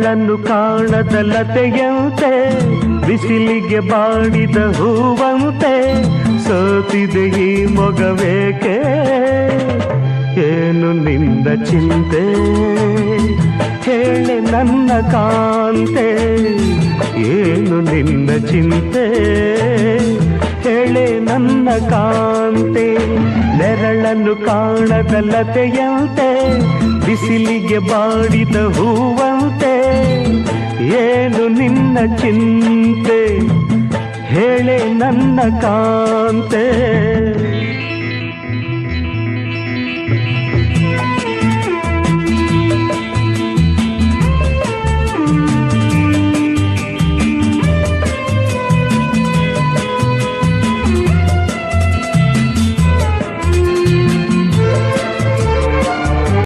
ನೆರಳನ್ನು ಕಾಣದ ಲತೆಯಂತೆ ಬಿಸಿಲಿಗೆ ಬಾಡಿದ ಹೂವಂತೆ ಸೋತಿದೆ ಈ ಮೊಗವೇಕೆ ಏನು ನಿಂದ ಚಿಂತೆ ಹೇಳೆ ನನ್ನ ಕಾಂತೆ ಏನು ನಿಂದ ಚಿಂತೆ ಹೇಳೆ ನನ್ನ ಕಾಂತೆ ನೆರಳನ್ನು ಕಾಣದ ಲತೆಯಂತೆ ಬಿಸಿಲಿಗೆ ಬಾಡಿದ ಹೂವಂತೆ ಏನು ನಿನ್ನ ಚಿಂತೆ ಹೇಳೆ ನನ್ನ ಕಾಂತೆ